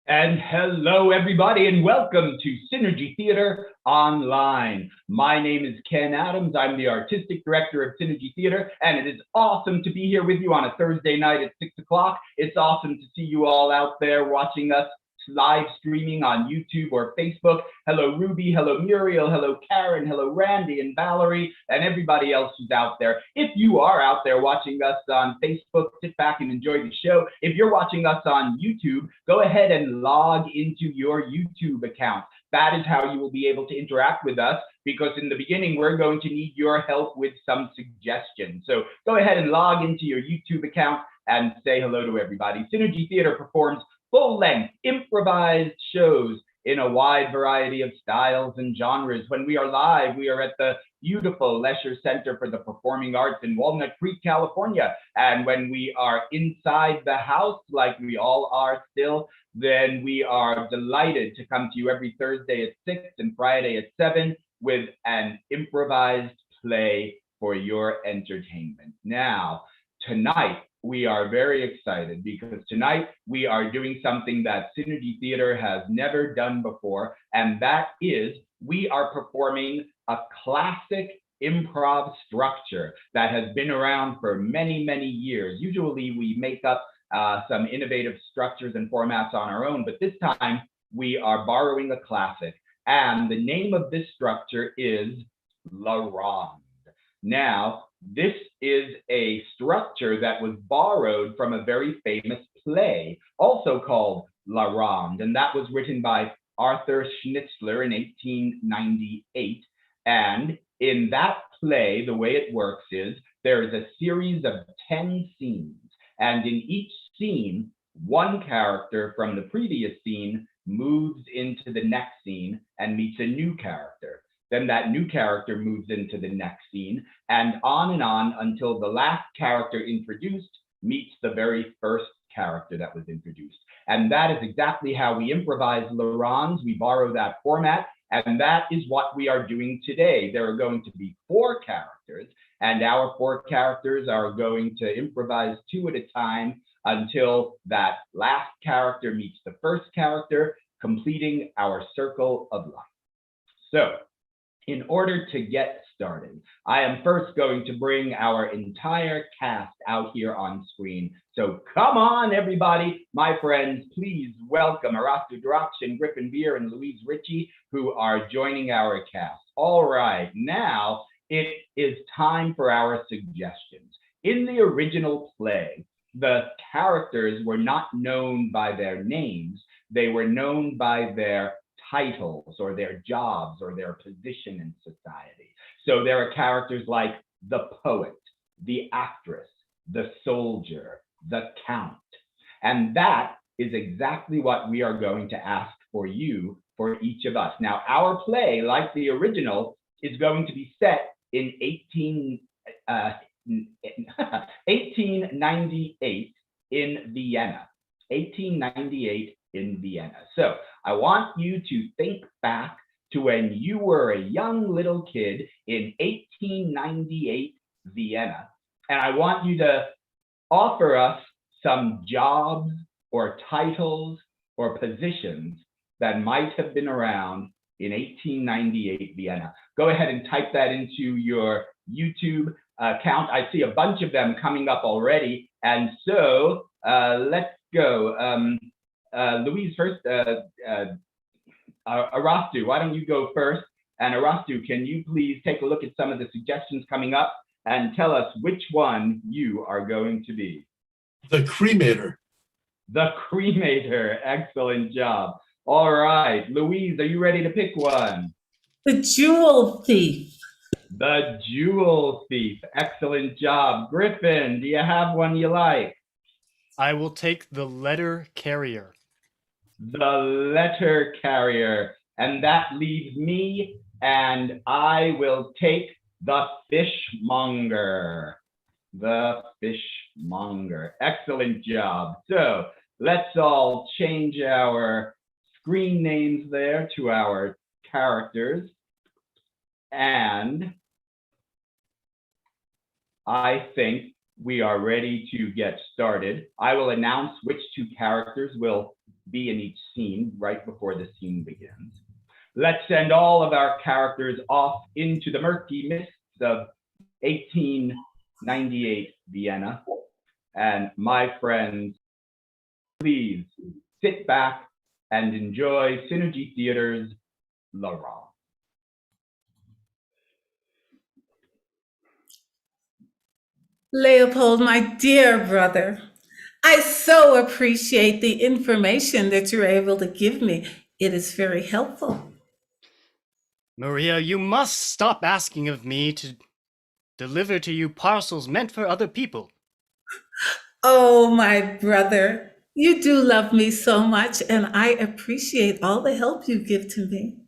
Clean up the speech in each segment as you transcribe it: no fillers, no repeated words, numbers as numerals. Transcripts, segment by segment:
And hello, everybody, and welcome to Synergy Theater Online. My name is Ken Adams. I'm the Artistic Director of Synergy Theater, and it is awesome to be here with you on a Thursday night at 6 o'clock. It's awesome to see you all out there watching us live streaming on YouTube or Facebook. Hello, Ruby. Hello, Muriel. Hello, Karen. Hello, Randy and Valerie and everybody else who's out there. If you are out there watching us on Facebook, sit back and enjoy the show. If you're watching us on YouTube, go ahead and log into your YouTube account. That is how you will be able to interact with us, because in the beginning, we're going to need your help with some suggestions. So go ahead and log into your YouTube account and say hello to everybody. Synergy Theater performs full-length improvised shows in a wide variety of styles and genres. When we are live, we are at the beautiful Leisure Center for the Performing Arts in Walnut Creek, California. And when we are inside the house, like we all are still, then we are delighted to come to you every Thursday at 6 and Friday at 7 with an improvised play for your entertainment. Now, tonight, we are very excited because tonight we are doing something that Synergy Theater has never done before, and that is we are performing a classic improv structure that has been around for many, many years. Usually we make up some innovative structures and formats on our own, but this time we are borrowing a classic, and the name of this structure is Ronde. Now, this is a structure that was borrowed from a very famous play, also called Ronde, and that was written by Arthur Schnitzler in 1898. And in that play, the way it works is there is a series of 10 scenes, and in each scene, one character from the previous scene moves into the next scene and meets a new character. Then that new character moves into the next scene, and on until the last character introduced meets the very first character that was introduced. And that is exactly how we improvise Le Rondes. We borrow that format, and that is what we are doing today. There are going to be 4 characters, and our 4 characters are going to improvise 2 at a time until that last character meets the first character, completing our circle of life. So, in order to get started, I am first going to bring our entire cast out here on screen. So come on, everybody. My friends, please welcome Arastu Drakshin, Griffin Beer, and Louise Ritchie, who are joining our cast. All right, now it is time for our suggestions. In the original play, the characters were not known by their names. They were known by their titles or their jobs or their position in society. So there are characters like the poet, the actress, the soldier, the count. And that is exactly what we are going to ask for you, for each of us. Now, our play, like the original, is going to be set in 1898 in Vienna. 1898 in Vienna. So I want you to think back to when you were a young little kid in 1898 Vienna, and I want you to offer us some jobs or titles or positions that might have been around in 1898 Vienna. Go ahead and type that into your YouTube account. I see a bunch of them coming up already, and so let's go. Louise first, Arastu, why don't you go first? And Arastu, can you please take a look at some of the suggestions coming up and tell us which one you are going to be? The cremator. The cremator, excellent job. All right, Louise, are you ready to pick one? The jewel thief. The jewel thief, excellent job. Griffin, do you have one you like? I will take the letter carrier. The letter carrier, and that leaves me, and I will take the fishmonger. The fishmonger, excellent job. So let's all change our screen names there to our characters, and I think we are ready to get started. I will announce which 2 characters will be in each scene right before the scene begins. Let's send all of our characters off into the murky mists of 1898 Vienna. And my friends, please sit back and enjoy Synergy Theater's Ronde. Leopold, my dear brother, I so appreciate the information that you're able to give me. It is very helpful. Maria, you must stop asking of me to deliver to you parcels meant for other people. Oh, my brother, you do love me so much, and I appreciate all the help you give to me.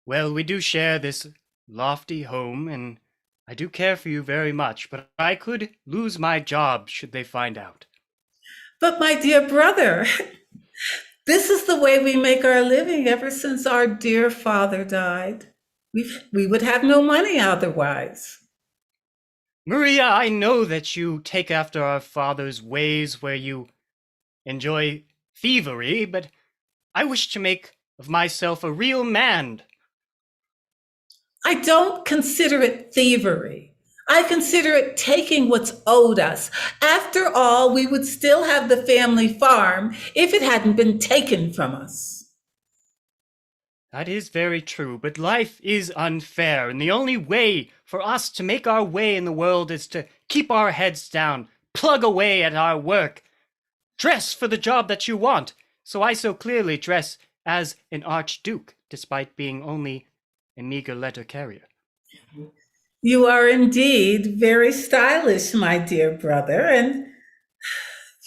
Well, we do share this lofty home, and I do care for you very much, but I could lose my job should they find out. But my dear brother, this is the way we make our living ever since our dear father died. We would have no money otherwise. Maria, I know that you take after our father's ways where you enjoy thievery, but I wish to make of myself a real man. I don't consider it thievery. I consider it taking what's owed us. After all, we would still have the family farm if it hadn't been taken from us. That is very true, but life is unfair, and the only way for us to make our way in the world is to keep our heads down, plug away at our work, dress for the job that you want. So I so clearly dress as an archduke, despite being only a meager letter carrier. You are indeed very stylish, my dear brother, and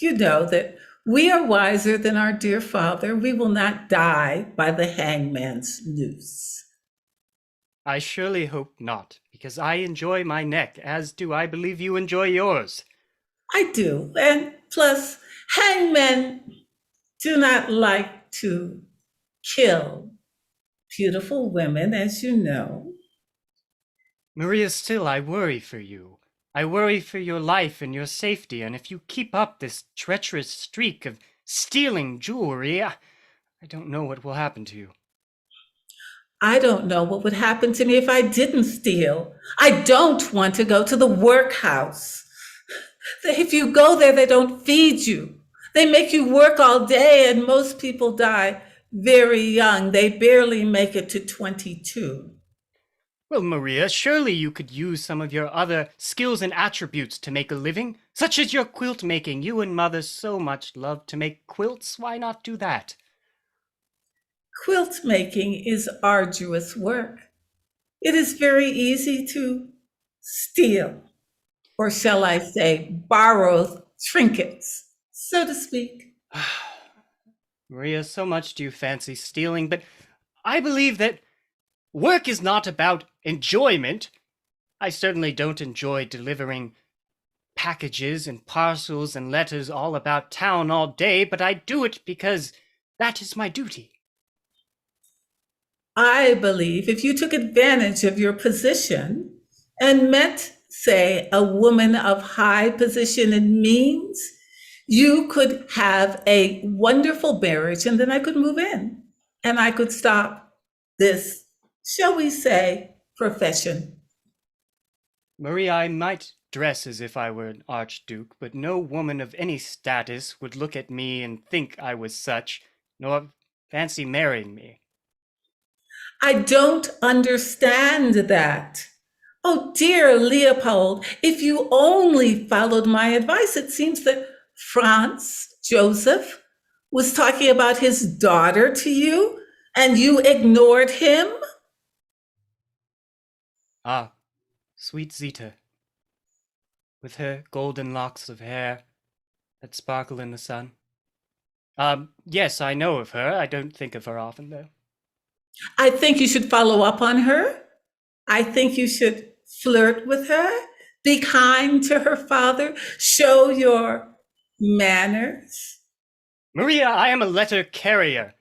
you know that we are wiser than our dear father. We will not die by the hangman's noose. I surely hope not, because I enjoy my neck, as do I believe you enjoy yours. I do, and plus, hangmen do not like to kill beautiful women, as you know. Maria, still I worry for you. I worry for your life and your safety, and if you keep up this treacherous streak of stealing jewelry, I don't know what will happen to you. I don't know what would happen to me if I didn't steal. I don't want to go to the workhouse. If you go there, they don't feed you. They make you work all day, and most people die very young. They barely make it to 22. Well, Maria, surely you could use some of your other skills and attributes to make a living, such as your quilt making. You and Mother so much love to make quilts. Why not do that? Quilt making is arduous work. It is very easy to steal, or shall I say, borrow trinkets, so to speak. Maria, so much do you fancy stealing, but I believe that work is not about enjoyment. I certainly don't enjoy delivering packages and parcels and letters all about town all day, but I do it because that is my duty. I believe if you took advantage of your position and met, say, a woman of high position and means, you could have a wonderful marriage, and then I could move in and I could stop this, shall we say, profession. Maria, I might dress as if I were an archduke, but no woman of any status would look at me and think I was such, nor fancy marrying me. I don't understand that. Oh, dear Leopold, if you only followed my advice, it seems that Franz Joseph was talking about his daughter to you, and you ignored him? Ah, sweet Zita, with her golden locks of hair that sparkle in the sun. Yes, I know of her. I don't think of her often, though. I think you should follow up on her. I think you should flirt with her, be kind to her father, show your manners. Maria, I am a letter carrier.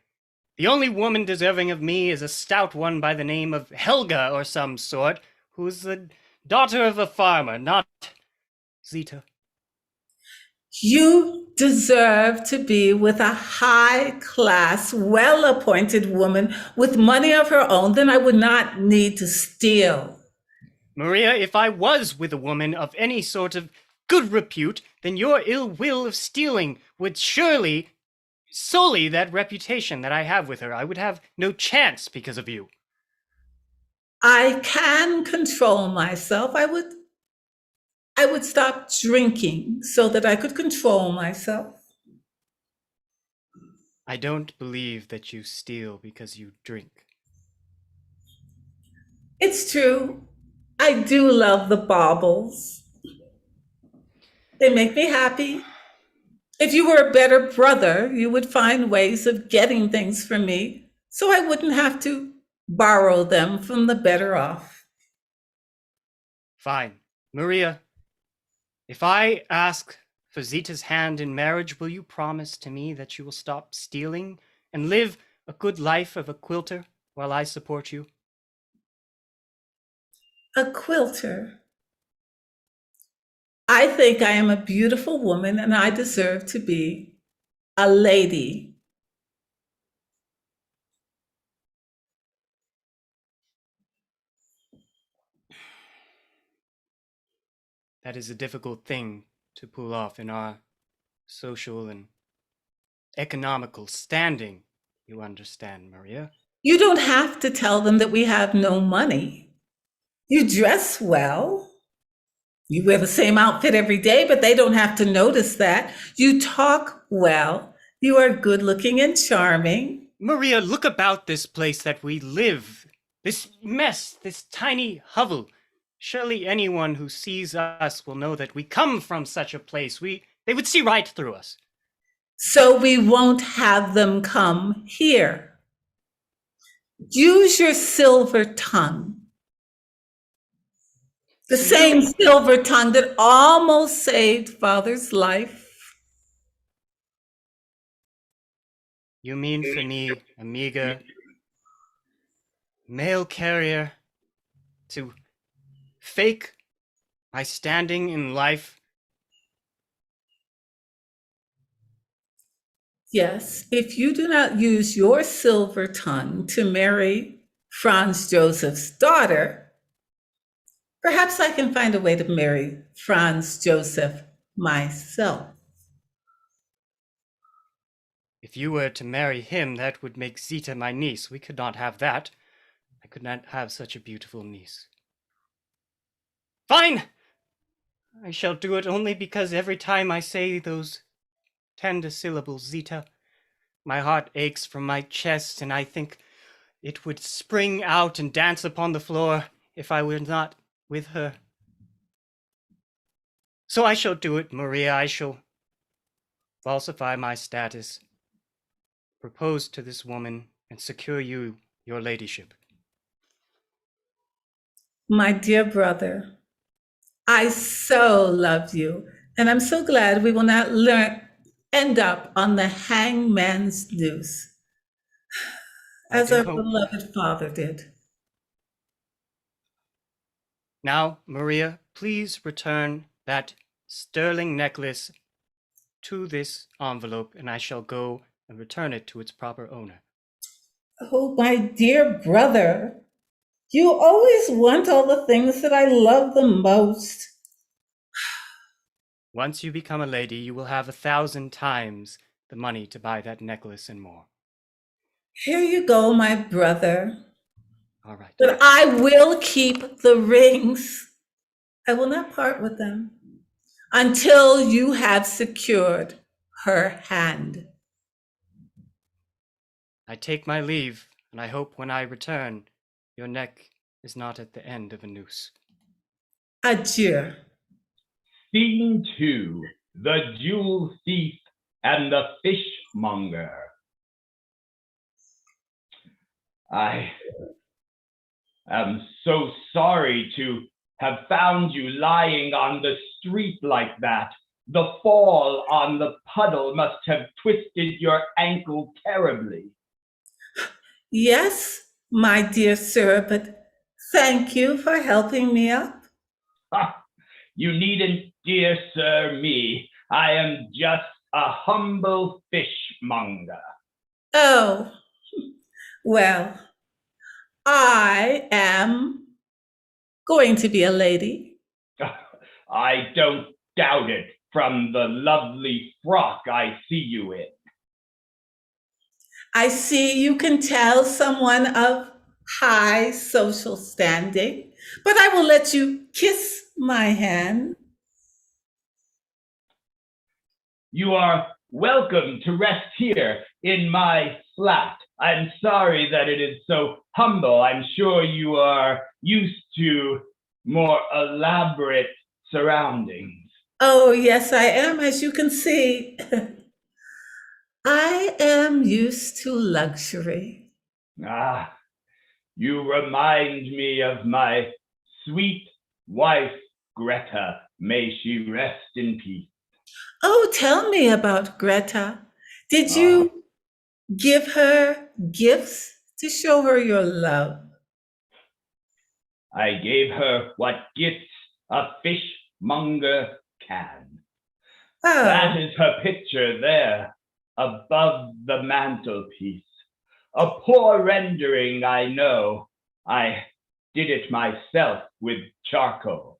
The only woman deserving of me is a stout one by the name of Helga or some sort, who's the daughter of a farmer, not Zita. You deserve to be with a high class, well appointed woman with money of her own. Then I would not need to steal. Maria, if I was with a woman of any sort of good repute, then your ill will of stealing would surely sully that reputation that I have with her. I would have no chance because of you. I can control myself. I would stop drinking so that I could control myself. I don't believe that you steal because you drink. It's true. I do love the baubles. They make me happy. If you were a better brother, you would find ways of getting things for me so I wouldn't have to borrow them from the better off. Fine. Maria, if I ask for Zita's hand in marriage, will you promise to me that you will stop stealing and live a good life of a quilter while I support you? A quilter. I think I am a beautiful woman and I deserve to be a lady. That is a difficult thing to pull off in our social and economical standing, you understand, Maria? You don't have to tell them that we have no money. You dress well. You wear the same outfit every day, but they don't have to notice that. You talk well. You are good looking and charming. Maria, look about this place that we live. This mess, this tiny hovel. Surely anyone who sees us will know that we come from such a place. They would see right through us. So we won't have them come here. Use your silver tongue. The same silver tongue that almost saved Father's life. You mean for me, a meager mail carrier, to fake my standing in life? Yes, if you do not use your silver tongue to marry Franz Joseph's daughter, perhaps I can find a way to marry Franz Joseph myself. If you were to marry him, that would make Zita my niece. We could not have that. I could not have such a beautiful niece. Fine! I shall do it only because every time I say those tender syllables, Zita, my heart aches from my chest, and I think it would spring out and dance upon the floor if I were not with her. So I shall do it, Maria. I shall falsify my status, propose to this woman, and secure you, your ladyship. My dear brother, I so love you, and I'm so glad we will not end up on the hangman's noose, as our beloved father did. Now, Maria, please return that sterling necklace to this envelope, and I shall go and return it to its proper owner. Oh, my dear brother, you always want all the things that I love the most. Once you become a lady, you will have 1,000 times the money to buy that necklace and more. Here you go, my brother. All right. But I will keep the rings. I will not part with them until you have secured her hand. I take my leave, and I hope when I return, your neck is not at the end of a noose. Adieu. Scene 2, the jewel thief and the fishmonger. I am so sorry to have found you lying on the street like that. The fall on the puddle must have twisted your ankle terribly. Yes, my dear sir, but thank you for helping me up. You needn't dear sir me. I am just a humble fishmonger. Oh, well, I am going to be a lady. I don't doubt it from the lovely frock I see you in. I see you can tell someone of high social standing, but I will let you kiss my hand. You are welcome to rest here in my flat. I'm sorry that it is so humble. I'm sure you are used to more elaborate surroundings. Oh, yes, I am, as you can see. I am used to luxury. Ah, you remind me of my sweet wife, Greta. May she rest in peace. Oh, tell me about Greta. Did Ah, you give her gifts to show her your love? I gave her what gifts a fishmonger can. That Oh, is her picture there, above the mantelpiece. A poor rendering, I know. I did it myself with charcoal.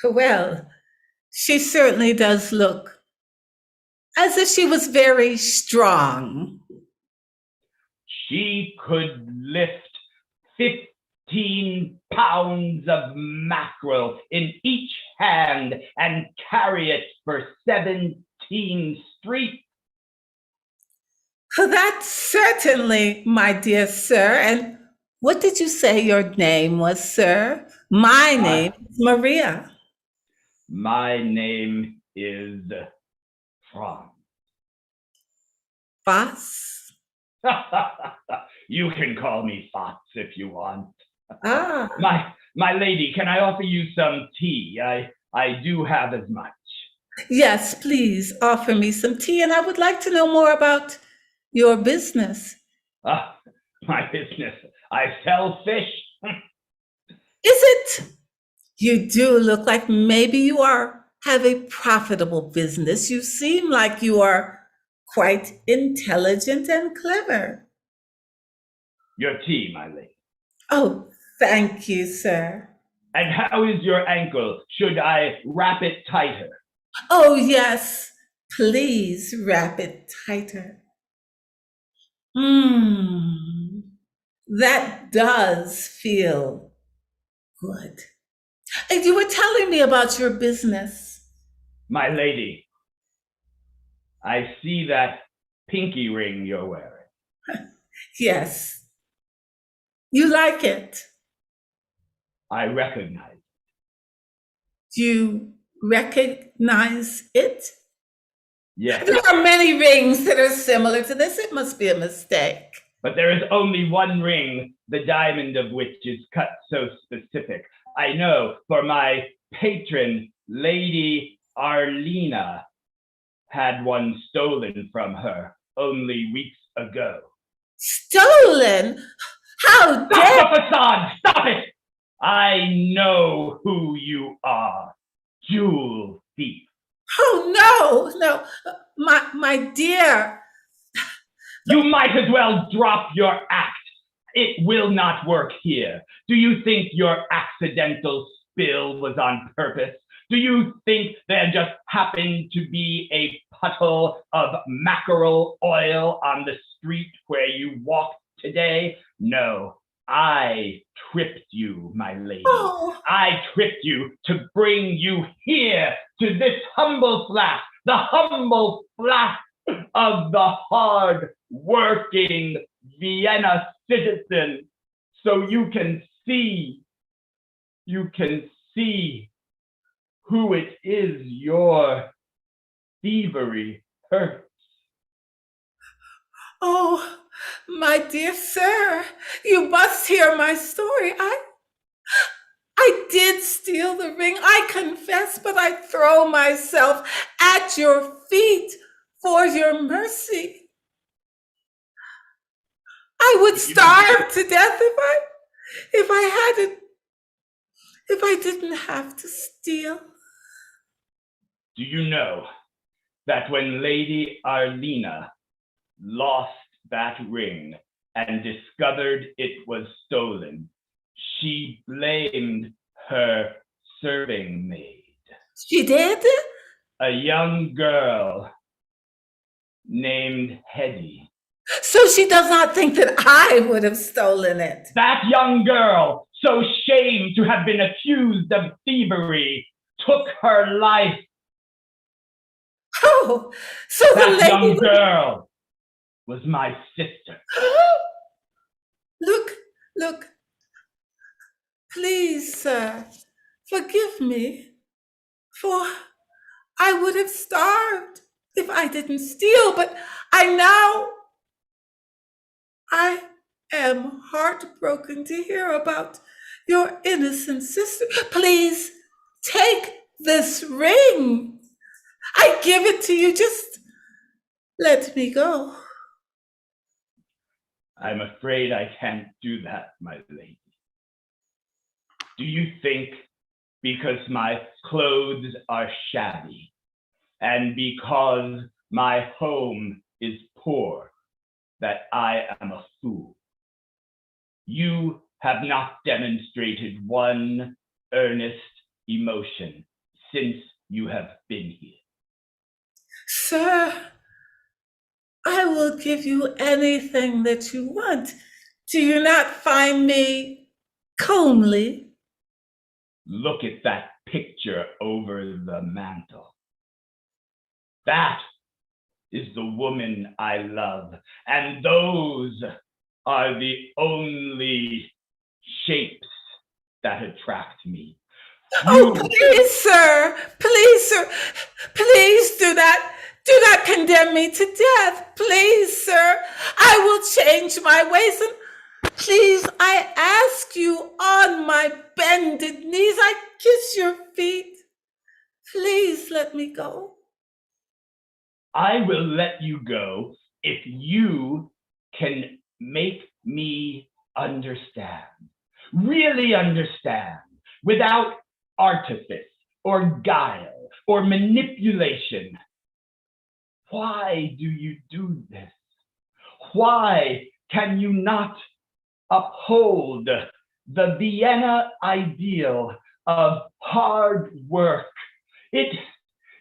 well, she certainly does look as if she was very strong. She could lift 15 pounds of mackerel in each hand and carry it for 17 streets. That's certainly, my dear sir. And what did you say your name was, sir? My Uh, name is Maria. my name is Franz. Foss? You can call me Fox if you want. Ah, My lady, can I offer you some tea? I do have as much. yes, please offer me some tea. And I would like to know more about your business. Ah, my business. I sell fish. Is it? You do look like maybe you have a profitable business. You seem like you are quite intelligent and clever. Your tea, my lady. Oh, thank you, sir. And how is your ankle? Should I wrap it tighter? Oh, yes. Please wrap it tighter. Hmm. That does feel good. And you were telling me about your business. My lady, I see that pinky ring you're wearing. Yes. You like it. I recognize. You recognize it? Yes, There are many rings that are similar to this. It must be a mistake. but there is only one ring, the diamond of which is cut so specific. I know, for my patron, Lady Arlena, had one stolen from her only weeks ago. Stolen? How Stop dare? the facade! Stop it! I know who you are. Jewel thief. Oh, no. My dear. You might as well drop your act. It will not work here. Do you think your accidental spill was on purpose? Do you think there just happened to be a puddle of mackerel oil on the street where you walked today? No, I tripped you, my lady. Oh, I tripped you to bring you here to this humble flat, the humble flat of the hard-working Vienna citizen, so you can see who it is your thievery hurts. oh, my dear sir, you must hear my story. I did steal the ring. I confess, but I throw myself at your feet for your mercy. I would starve to death if I didn't have to steal. Do you know that when Lady Arlena lost that ring and discovered it was stolen, she blamed her serving maid. She did? A young girl named Hetty. So she does not think that I would have stolen it. That young girl, so shamed to have been accused of thievery, took her life. Oh, so That the lady young girl was my sister. Look, please, sir, forgive me, for I would have starved if I didn't steal, but I am heartbroken to hear about your innocent sister. Please take this ring. I give it to you. Just let me go. I'm afraid I can't do that, my lady. Do you think because my clothes are shabby and because my home is poor that I am a fool? You have not demonstrated one earnest emotion since you have been here. Sir, I will give you anything that you want. Do you not find me comely? Look at that picture over the mantel. That is the woman I love, and those are the only shapes that attract me. Oh, please, sir, please do not condemn me to death. Please, sir, I will change my ways, and please, I ask you on my bended knees, I kiss your feet. Please let me go. I will let you go if you can make me understand, really understand, without artifice or guile or manipulation. Why do you do this? Why can you not uphold the Vienna ideal of hard work? It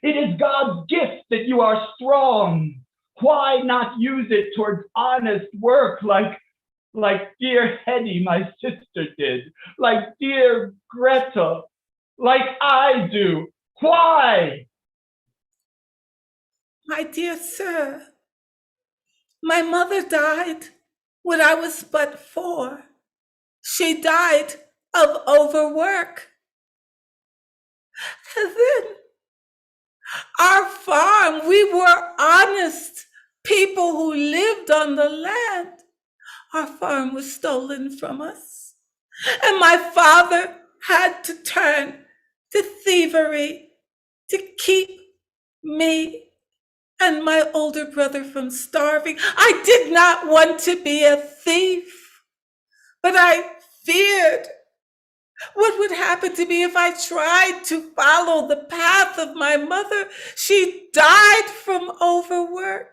is God's gift that you are strong. Why not use it towards honest work like dear Hetty, my sister, did, like dear Greta, like I do? Why? My dear sir, my mother died when I was but 4. She died of overwork. And then our farm, we were honest people who lived on the land. Our farm was stolen from us. And my father had to turn to thievery to keep me and my older brother from starving. I did not want to be a thief, but I feared what would happen to me if I tried to follow the path of my mother. She died from overwork.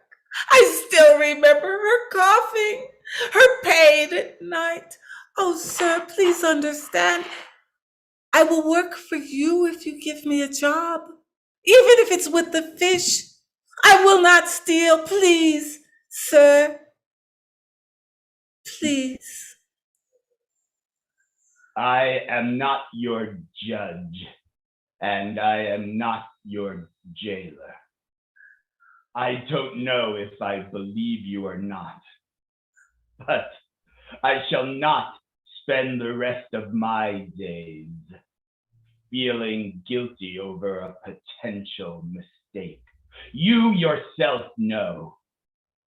I still remember her coughing, her pain at night. Oh, sir, please understand. I will work for you if you give me a job, even if it's with the fish. I will not steal, please, sir. Please. I am not your judge, and I am not your jailer. I don't know if I believe you or not, but I shall not spend the rest of my days feeling guilty over a potential mistake. You yourself know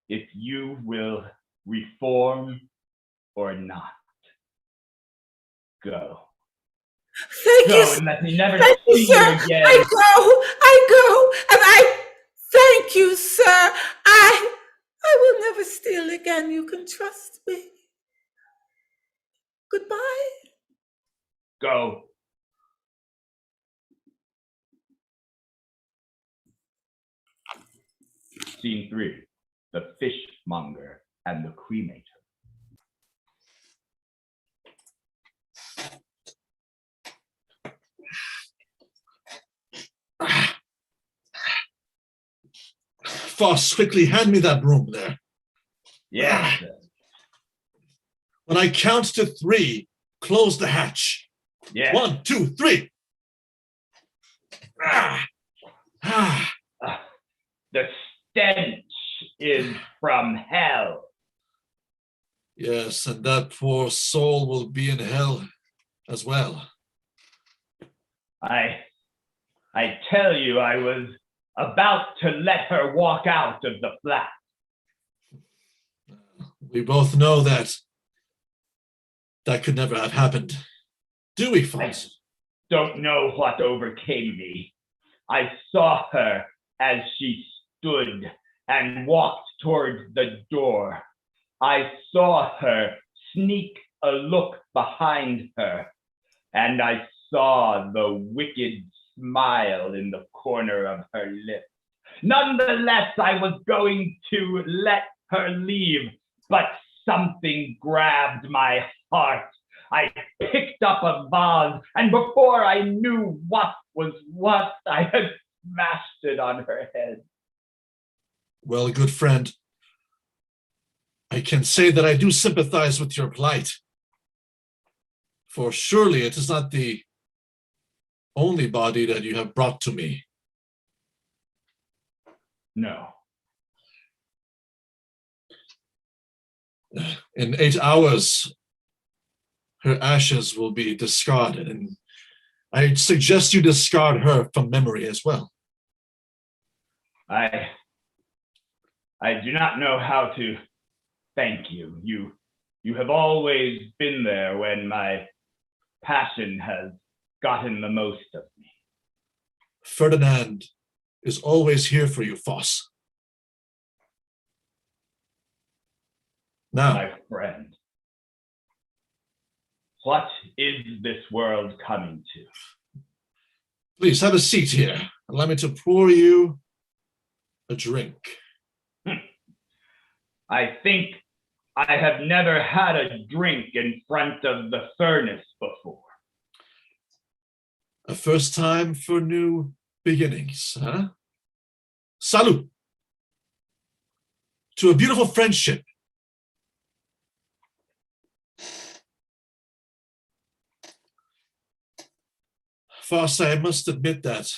if you will reform or not. Go. Thank you, Go and let me never thank you, see sir. you again. I go, and I thank you, sir. I will never steal again. You can trust me. Goodbye. Go. Scene 3, the fishmonger and the cremator. Foss, quickly hand me that broom there. Yes, sir. When I count to 3, close the hatch. Yes. 1, 2, 3. Ah. Ah. The stench is from hell. Yes, and that poor soul will be in hell as well. I tell you, I was about to let her walk out of the flat. We both know that could never have happened. Do we, Foss? Don't know what overcame me. I saw her as she stood and walked towards the door. I saw her sneak a look behind her, and I saw the wicked smile in the corner of her lips. Nonetheless, I was going to let her leave, but something grabbed my heart. I picked up a vase, and before I knew what was what, I had smashed it on her head. Well, good friend, I can say that I do sympathize with your plight. For surely it is not the only body that you have brought to me. No. In 8 hours, her ashes will be discarded, and I suggest you discard her from memory as well. I do not know how to thank you. You have always been there when my passion has gotten the most of me. Ferdinand is always here for you, Foss. Now, My friend, what is this world coming to? please have a seat here. Allow me to pour you a drink. I think I have never had a drink in front of the furnace before. A first time for new beginnings, huh? Salute to a beautiful friendship. Foss, I must admit that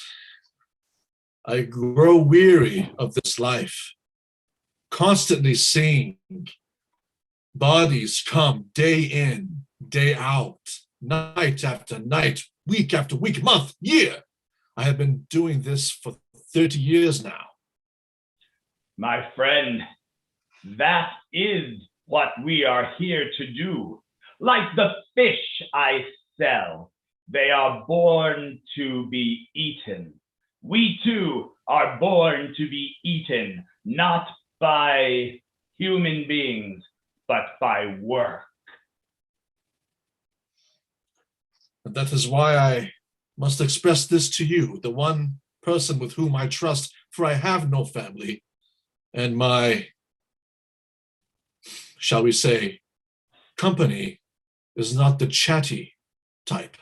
I grow weary of this life, constantly seeing bodies come day in, day out, night after night, week after week, month, year. I have been doing this for 30 years now. My friend, that is what we are here to do. Like the fish I sell, they are born to be eaten. We too are born to be eaten, not by human beings, but by work. And that is why I must express this to you, the one person with whom I trust, for I have no family, and my, shall we say, company is not the chatty type.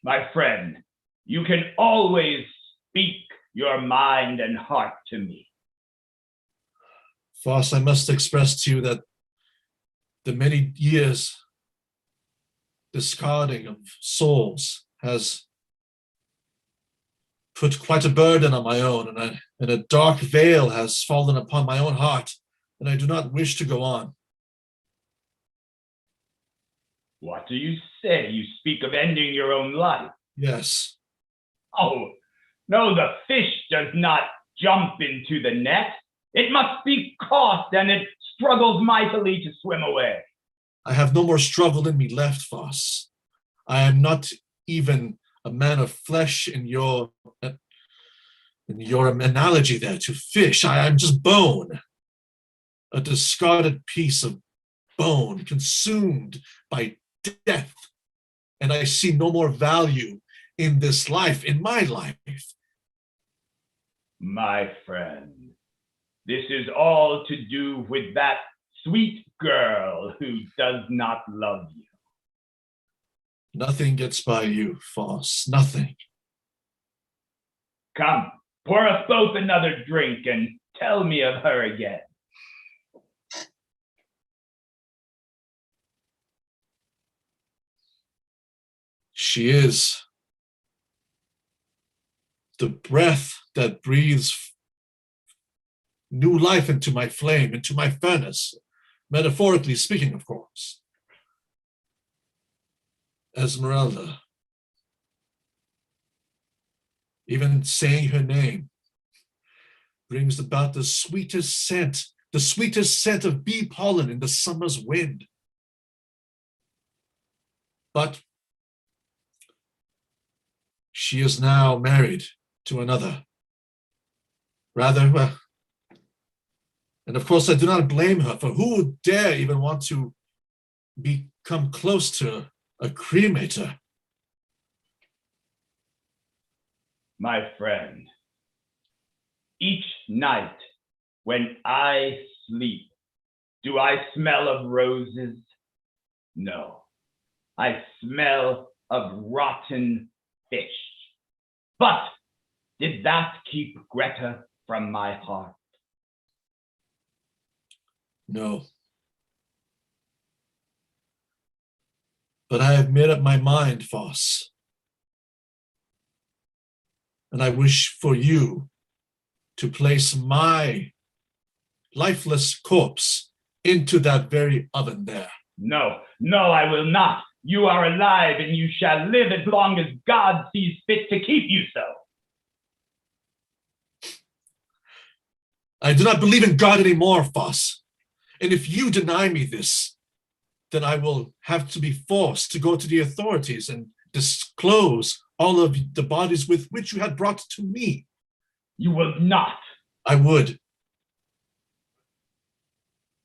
My friend, you can always speak your mind and heart to me. Foss, I must express to you that the many years discarding of souls has put quite a burden on my own, and a dark veil has fallen upon my own heart, and I do not wish to go on. What do you say? You speak of ending your own life. Yes, Oh, no, the fish does not jump into the net. It must be caught, and it struggles mightily to swim away. I have no more struggle in me left, Foss. I am not even a man of flesh in your analogy there to fish. I am just bone, a discarded piece of bone consumed by death. And I see no more value in this life, in my life. My friend, this is all to do with that sweet girl who does not love you. Nothing gets by you, Foss. Nothing. Come, pour us both another drink and tell me of her again. She is the breath that breathes new life into my flame, into my furnace, metaphorically speaking, of course. Esmeralda. Even saying her name brings about the sweetest scent of bee pollen in the summer's wind. But she is now married to another. Rather, and of course I do not blame her, for who would dare even want to become close to a cremator? My friend, each night when I sleep, do I smell of roses? No, I smell of rotten fish. But did that keep Greta from my heart? No. But I have made up my mind, Voss. And I wish for you to place my lifeless corpse into that very oven there. No, I will not. You are alive and you shall live as long as God sees fit to keep you so. I do not believe in God anymore, Voss. And if you deny me this, then I will have to be forced to go to the authorities and disclose all of the bodies with which you had brought to me. You will not. I would.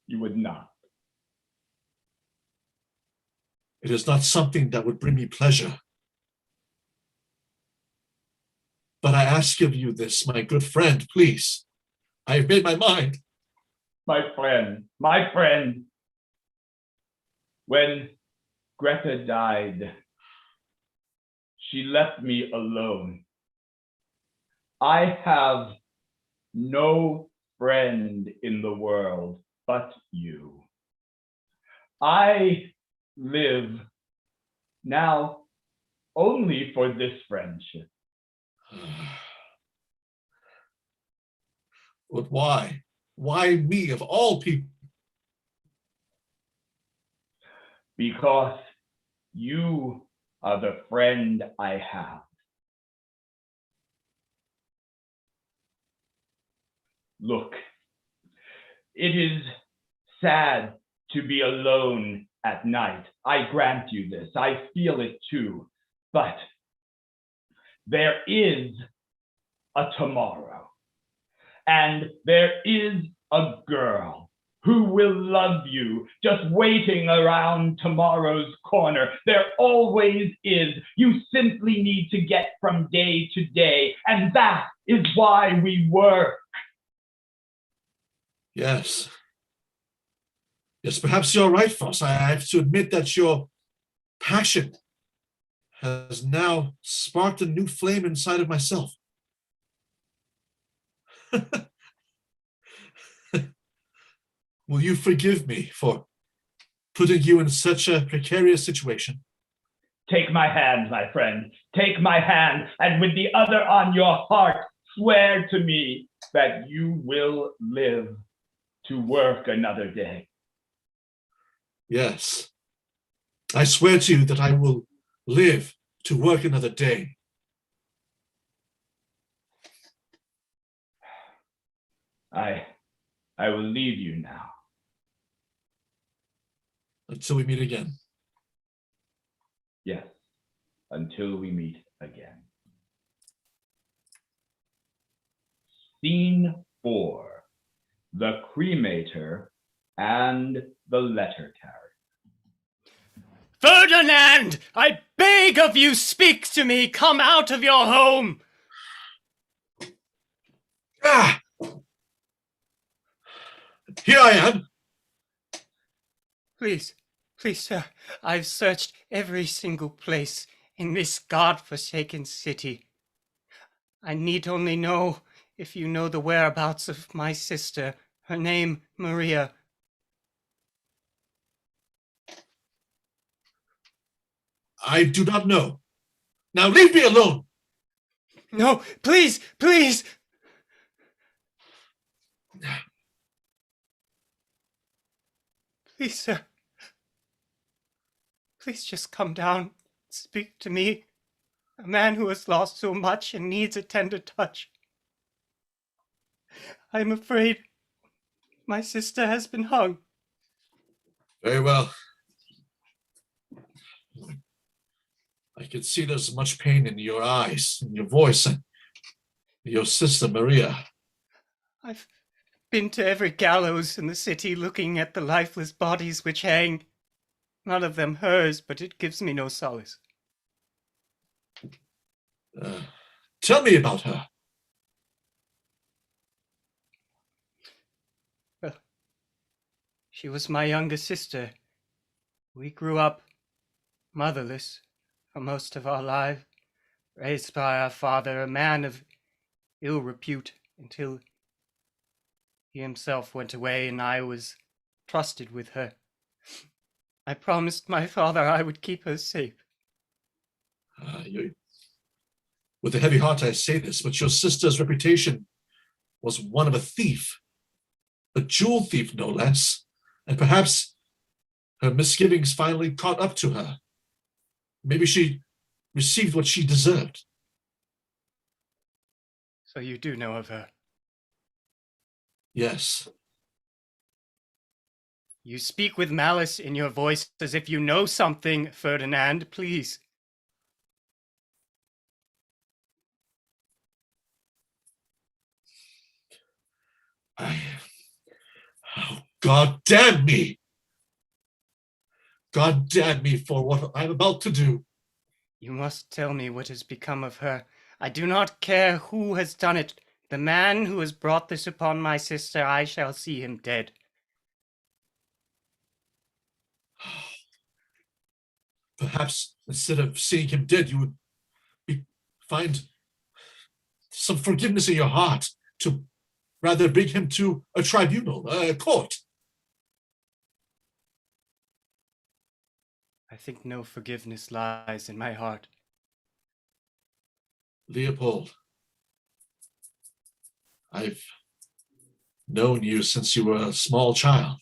You would not. It is not something that would bring me pleasure. But I ask of you this, my good friend, please. I have made my mind. My friend, when Greta died, she left me alone. I have no friend in the world but you. I live now only for this friendship. But why? Why me of all people? Because you are the friend I have. Look, it is sad to be alone at night. I grant you this. I feel it too. But there is a tomorrow. And there is a girl who will love you, just waiting around tomorrow's corner. There always is. You simply need to get from day to day. And that is why we work. Yes. Yes, perhaps you're right, Foss. I have to admit that your passion has now sparked a new flame inside of myself. Will you forgive me for putting you in such a precarious situation? Take my hand, my friend. Take my hand, and with the other on your heart, swear to me that you will live to work another day. Yes. I swear to you that I will live to work another day. I will leave you now. Until we meet again. Yes, until we meet again. Scene 4, the cremator and the letter carrier. Ferdinand, I beg of you, speak to me. Come out of your home. Ah! Here I am. Please, please, sir, I've searched every single place in this God-forsaken city. I need only know if you know the whereabouts of my sister, her name Maria. I do not know. Now leave me alone. No, please, please! Please, sir. Please just come down. Speak to me. A man who has lost so much and needs a tender touch. I'm afraid my sister has been hung. Very well. I can see there's much pain in your eyes, in your voice, and your sister, Maria. I've been to every gallows in the city looking at the lifeless bodies which hang. None of them hers, but it gives me no solace. Tell me about her. Well, she was my younger sister. We grew up motherless for most of our lives, raised by our father, a man of ill repute, until he himself went away and I was trusted with her. I promised my father I would keep her safe. With a heavy heart I say this, but your sister's reputation was one of a thief, a jewel thief no less, and perhaps her misgivings finally caught up to her. Maybe she received what she deserved. So you do know of her? Yes. You speak with malice in your voice as if you know something, Ferdinand, please. Oh, God damn me! God damn me for what I'm about to do. You must tell me what has become of her. I do not care who has done it. The man who has brought this upon my sister, I shall see him dead. Perhaps instead of seeing him dead, you would find some forgiveness in your heart to rather bring him to a tribunal, a court. I think no forgiveness lies in my heart. Leopold, I've known you since you were a small child.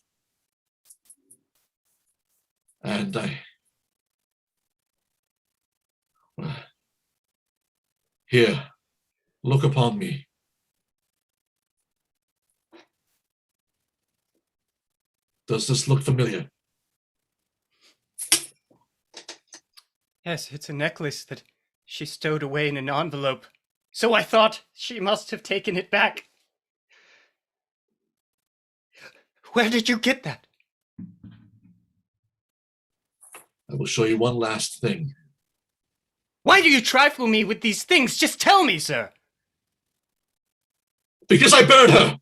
And here, look upon me. Does this look familiar? Yes, it's a necklace that she stowed away in an envelope. So I thought she must have taken it back. Where did you get that? I will show you one last thing. Why do you trifle me with these things? Just tell me, sir. Because I burned her!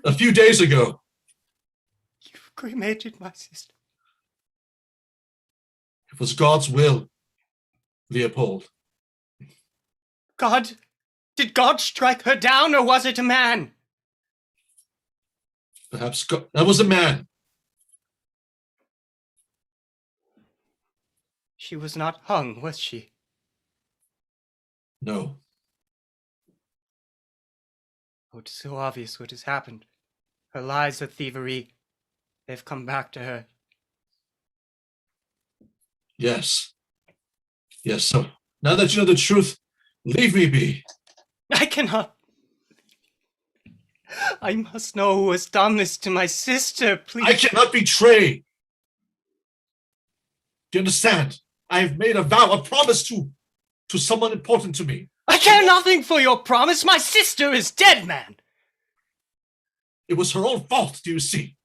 A few days ago. You've cremated my sister. It was God's will, Leopold. God? Did God strike her down, or was it a man? Perhaps God, that was a man. She was not hung, was she? No. Oh, it's so obvious what has happened. Her lies are thievery. They've come back to her. Yes. Yes, so now that you know the truth, leave me be. I cannot. I must know who has done this to my sister, please. I cannot betray. Do you understand? I have made a vow, a promise to someone important to me. I care nothing for your promise. My sister is dead, man. It was her own fault, do you see?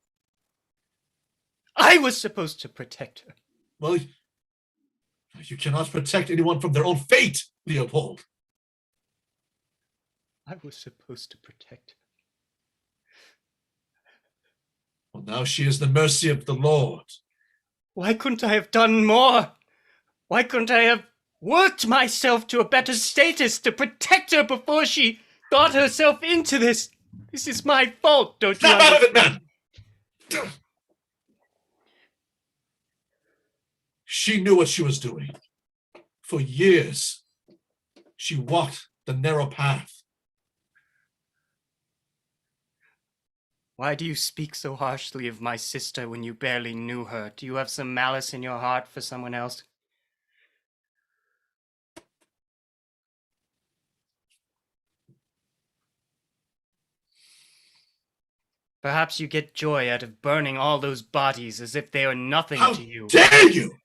I was supposed to protect her. Well, You cannot protect anyone from their own fate, Leopold. I was supposed to protect her. Well, now she is the mercy of the Lord. Why couldn't I have done more? Why couldn't I have worked myself to a better status to protect her before she got herself into this? This is my fault, don't you Snap out of it, understand? man! She knew what she was doing. For years, she walked the narrow path. Why do you speak so harshly of my sister when you barely knew her? Do you have some malice in your heart for someone else? Perhaps you get joy out of burning all those bodies as if they are nothing How to you. dare you!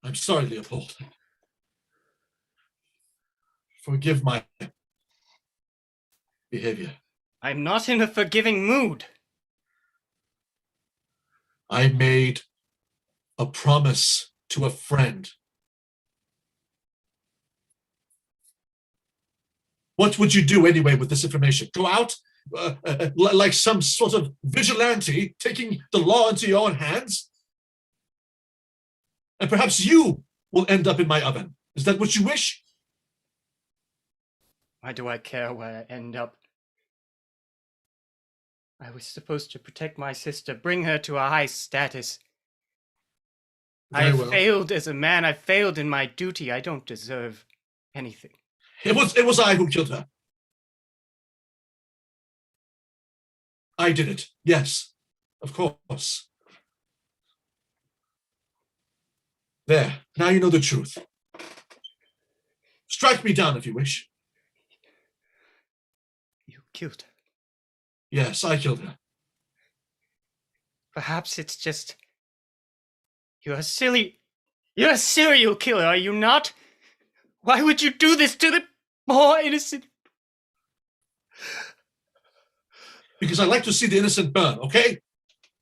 I'm sorry, Leopold. Forgive my behavior. I'm not in a forgiving mood. I made a promise to a friend. What would you do anyway with this information? Go out like some sort of vigilante, taking the law into your own hands? And perhaps you will end up in my oven. Is that what you wish? Why do I care where I end up? I was supposed to protect my sister, bring her to a high status. I Very have well. failed as a man. I failed in my duty. I don't deserve anything. It was I who killed her. I did it. Yes, of course. There, now you know the truth. Strike me down if you wish. You killed her. Yes, I killed her. Perhaps it's just... You're a serial killer, are you not? Why would you do this to the poor innocent? Because I like to see the innocent burn, okay?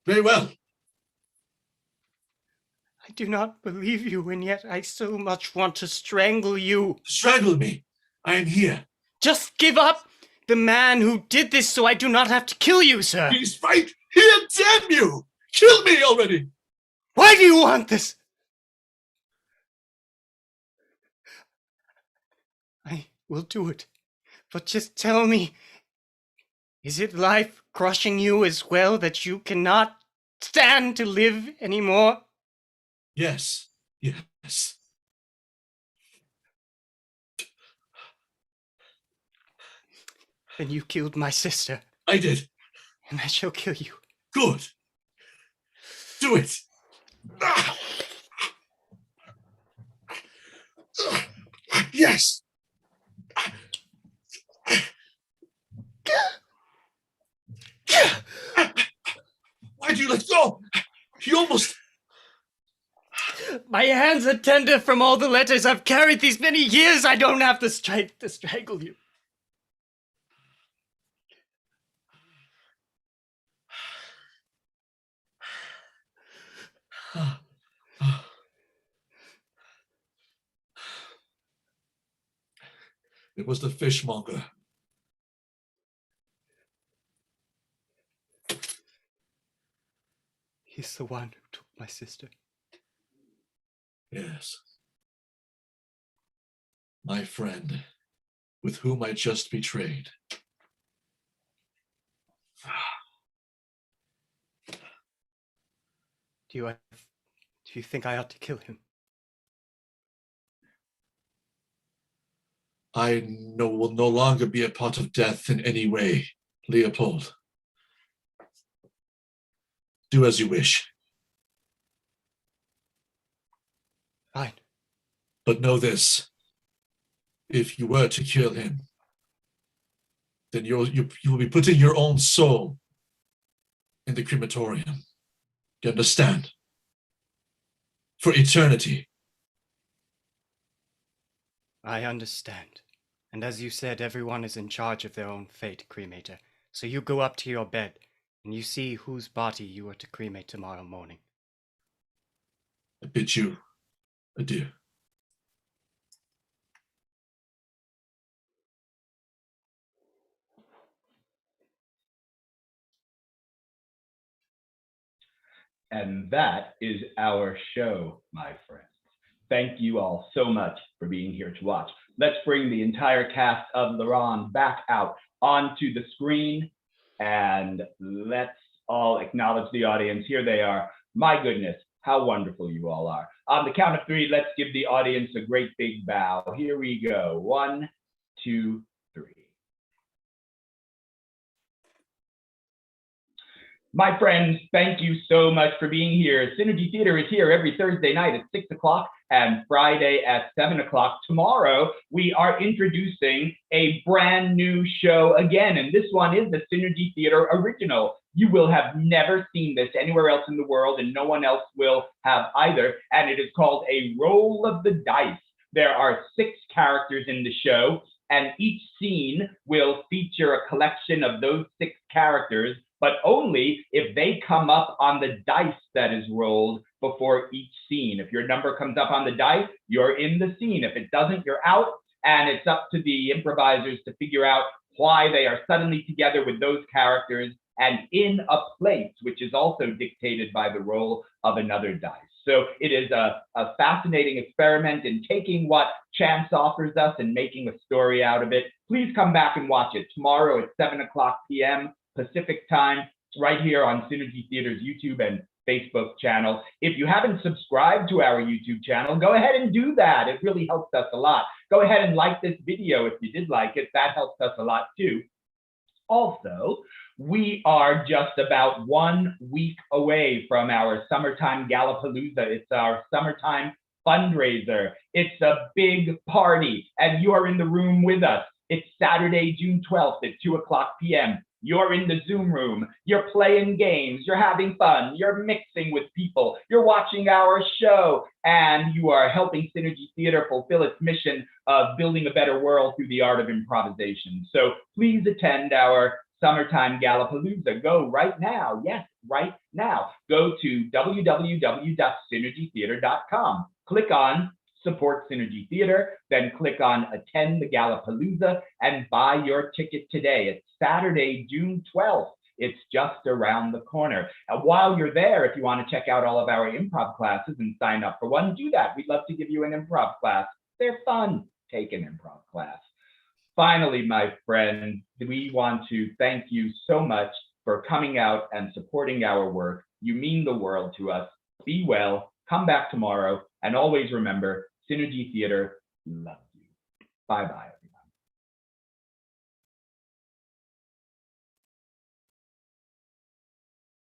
Very well. I do not believe you, and yet I so much want to strangle you. Strangle me. I am here. Just give up the man who did this so I do not have to kill you, sir. He's right here, damn you! Kill me already! Why do you want this? I will do it. But just tell me, is it life crushing you as well that you cannot stand to live anymore? Yes, yes. Then you killed my sister, I did. and I shall kill you. Good. Do it. Yes. Why do you let go? You almost... My hands are tender from all the letters I've carried these many years. I don't have the strength to strangle you. It was the fishmonger. He's the one who took my sister. Yes. My friend, with whom I just betrayed. Do you think I ought to kill him? I will no longer be a part of death in any way, Leopold. Do as you wish. Fine. But know this. If you were to kill him, then you will be putting your own soul in the crematorium. You understand? For eternity. I understand. And as you said, everyone is in charge of their own fate, cremator. So you go up to your bed, and you see whose body you are to cremate tomorrow morning. I bid you adieu. And that is our show, my friends. Thank you all so much for being here to watch. Let's bring the entire cast of the Ronde back out onto the screen, and let's all acknowledge the audience. Here they are. My goodness, how wonderful you all are. On the count of three, let's give the audience a great big bow. Here we go. 1, 2, 3. My friends, thank you so much for being here. Synergy Theater is here every Thursday night at 6 o'clock and Friday at 7 o'clock. Tomorrow, we are introducing a brand new show again, and this one is the Synergy Theater original. You will have never seen this anywhere else in the world, and no one else will have either, and it is called A Roll of the Dice. There are 6 characters in the show, and each scene will feature a collection of those 6 characters, but only if they come up on the dice that is rolled before each scene. If your number comes up on the dice, you're in the scene. If it doesn't, you're out, and it's up to the improvisers to figure out why they are suddenly together with those characters and in a place which is also dictated by the roll of another dice. So it is a fascinating experiment in taking what chance offers us and making a story out of it. Please come back and watch it tomorrow at 7 o'clock p.m. Pacific time, right here on Synergy Theater's YouTube and Facebook channel. If you haven't subscribed to our YouTube channel, go ahead and do that. It really helps us a lot. Go ahead and like this video if you did like it. That helps us a lot too. Also, we are just about 1 week away from our Summertime Gallapalooza. It's our summertime fundraiser. It's a big party, and you are in the room with us. It's Saturday, June 12th at 2 o'clock p.m. You're in the Zoom room, you're playing games, you're having fun, you're mixing with people, you're watching our show, and you are helping Synergy Theater fulfill its mission of building a better world through the art of improvisation. So please attend our Summertime Gallapalooza. Go right now. Yes, right now. Go to www.synergytheater.com. Click on Support Synergy Theater, then click on Attend the Gallapalooza and buy your ticket today. It's Saturday, June 12th. It's just around the corner. And while you're there, if you want to check out all of our improv classes and sign up for one, do that. We'd love to give you an improv class. They're fun. Take an improv class. Finally, my friends, we want to thank you so much for coming out and supporting our work. You mean the world to us. Be well, come back tomorrow, and always remember, Synergy Theater loves you. Bye-bye.